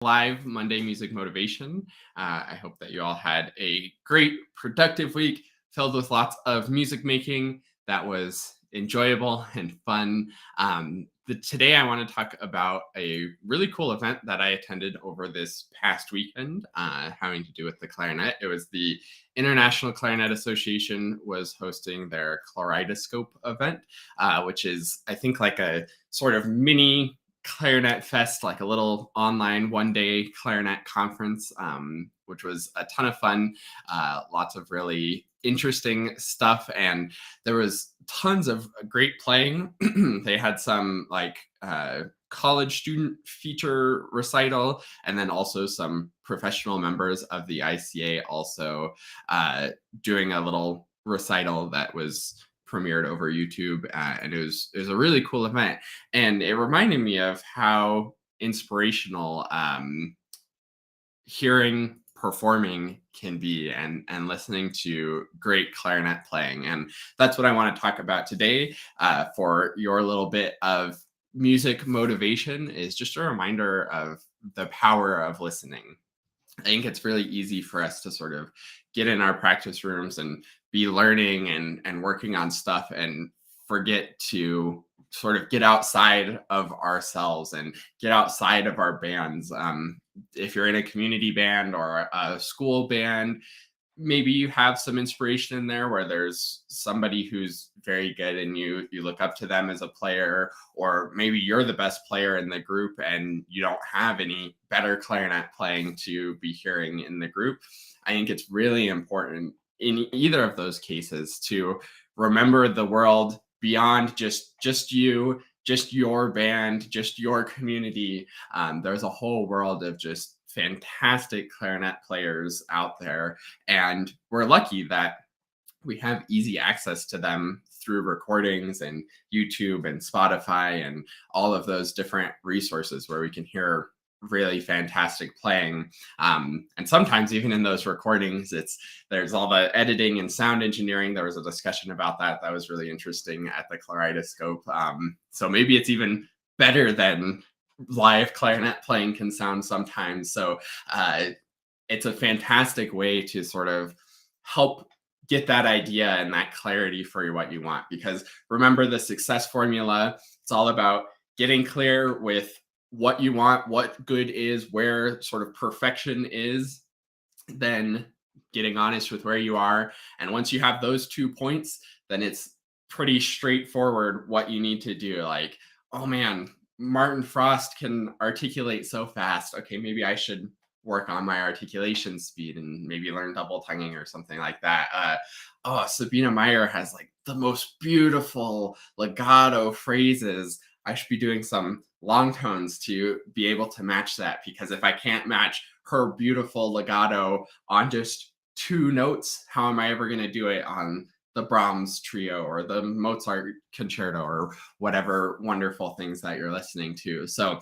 Live Monday Music Motivation. I hope that you all had a great, productive week filled with lots of music making that was enjoyable and fun. Today, I want to talk about a really cool event that I attended over this past weekend, having to do with the clarinet. It was the International Clarinet Association was hosting their Kaleidoscope event, which is, I think, like a sort of mini Clarinet Fest, like a little online 1 day clarinet conference, which was a ton of fun. Lots of really interesting stuff, and there was tons of great playing. They had some college student feature recital, and then also some professional members of the ICA also doing a little recital that was premiered over YouTube, and it was a really cool event, and it reminded me of how inspirational hearing performing can be, and listening to great clarinet playing. And that's what I want to talk about today, for your little bit of music motivation, is just a reminder of the power of listening. I think it's really easy for us to sort of get in our practice rooms and be learning and working on stuff, and forget to sort of get outside of ourselves and get outside of our bands. If you're in a community band or a school band, maybe you have some inspiration in there where there's somebody who's very good and you look up to them as a player, or maybe you're the best player in the group and you don't have any better clarinet playing to be hearing in the group. I think it's really important in either of those cases to remember the world beyond just you, just your band, just your community. There's a whole world of just fantastic clarinet players out there, and we're lucky that we have easy access to them through recordings and YouTube and Spotify and all of those different resources where we can hear really fantastic playing. And sometimes even in those recordings, there's all the editing and sound engineering. There was a discussion about that was really interesting at the Kaleidoscope. So maybe it's even better than live clarinet playing can sound sometimes. So it's a fantastic way to sort of help get that idea and that clarity for what you want. Because remember, the success formula, it's all about getting clear with what you want, what good is, where sort of perfection is, then getting honest with where you are. And once you have those 2 points, then it's pretty straightforward what you need to do. Like, oh man, Martin Frost can articulate so fast. Okay, maybe I should work on my articulation speed and maybe learn double tonguing or something like that. Oh, Sabina Meyer has like the most beautiful legato phrases. I should be doing some long tones to be able to match that, because if I can't match her beautiful legato on just 2 notes, how am I ever going to do it on the Brahms trio or the Mozart concerto or whatever wonderful things that you're listening to? So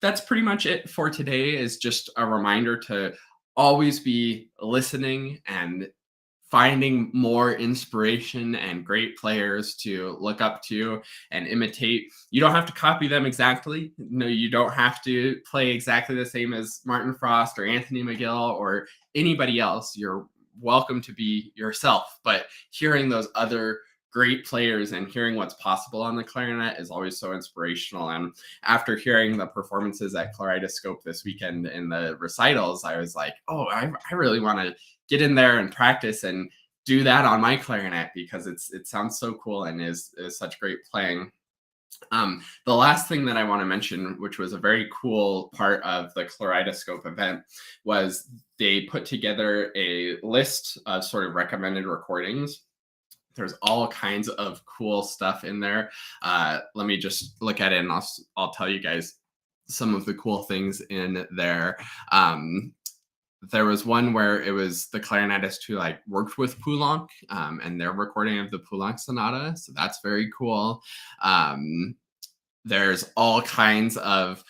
that's pretty much it for today, is just a reminder to always be listening and finding more inspiration and great players to look up to and imitate. You don't have to copy them exactly. No, you don't have to play exactly the same as Martin Frost or Anthony McGill or anybody else. You're welcome to be yourself, but hearing those other great players and hearing what's possible on the clarinet is always so inspirational. And after hearing the performances at Kaleidoscope this weekend in the recitals, I was like, oh, I really want to get in there and practice and do that on my clarinet, because it sounds so cool and is such great playing. The last thing that I want to mention, which was a very cool part of the Kaleidoscope event, was they put together a list of sort of recommended recordings. There's all kinds of cool stuff in there. Let me just look at it, and I'll tell you guys some of the cool things in there. There was one where it was the clarinetist who like worked with Poulenc, and their recording of the Poulenc Sonata. So that's very cool. There's all kinds of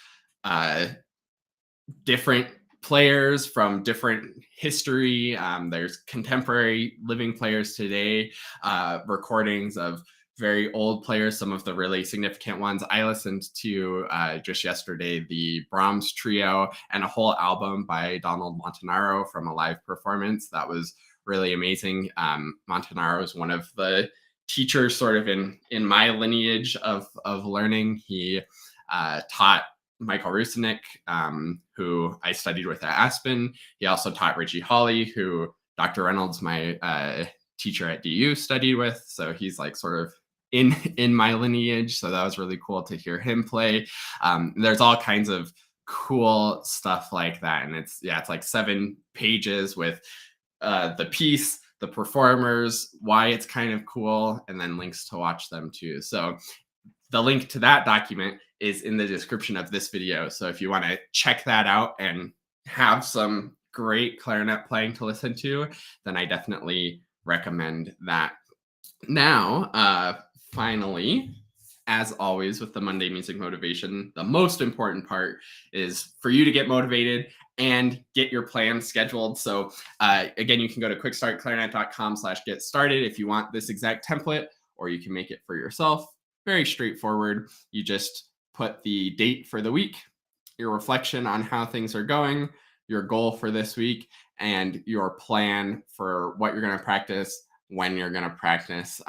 different players from different history. There's contemporary living players today, recordings of very old players, some of the really significant ones. I listened to just yesterday the Brahms Trio and a whole album by Donald Montanaro from a live performance. That was really amazing. Montanaro is one of the teachers sort of in my lineage of learning. He taught Michael Rusinek, who I studied with at Aspen. He also taught Richie Hawley, who Dr. Reynolds, my teacher at DU, studied with. So he's like sort of in my lineage. So that was really cool to hear him play. There's all kinds of cool stuff like that. And it's like 7 pages with the piece, the performers, why it's kind of cool, and then links to watch them too. So the link to that document is in the description of this video. So if you want to check that out and have some great clarinet playing to listen to, then I definitely recommend that. Now, finally, as always with the Monday Music Motivation, the most important part is for you to get motivated and get your plan scheduled. So again, you can go to quickstartclarinet.com/get started if you want this exact template, or you can make it for yourself. Very straightforward. You just put the date for the week, your reflection on how things are going, your goal for this week, and your plan for what you're going to practice, when you're going to practice.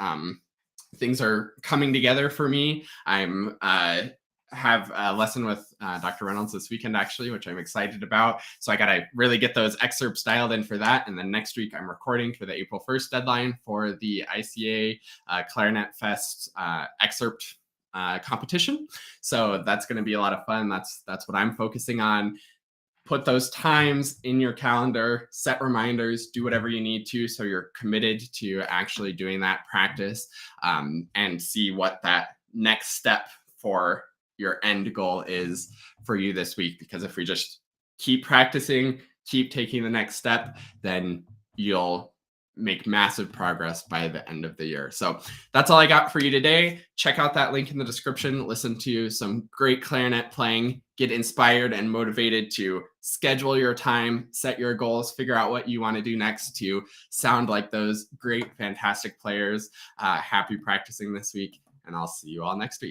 Things are coming together for me. I'm have a lesson with Dr. Reynolds this weekend, actually, which I'm excited about. So I got to really get those excerpts dialed in for that. And then next week, I'm recording for the April 1st deadline for the ICA Clarinet Fest excerpt competition. So that's going to be a lot of fun. That's what I'm focusing on. Put those times in your calendar, set reminders, do whatever you need to so you're committed to actually doing that practice, and see what that next step for your end goal is for you this week. Because if we just keep practicing, keep taking the next step, then you'll make massive progress by the end of the year. So that's all I got for you today. Check out that link in the description. Listen to some great clarinet playing. Get inspired and motivated to schedule your time, set your goals, figure out what you want to do next to sound like those great, fantastic players. Happy practicing this week, and I'll see you all next week.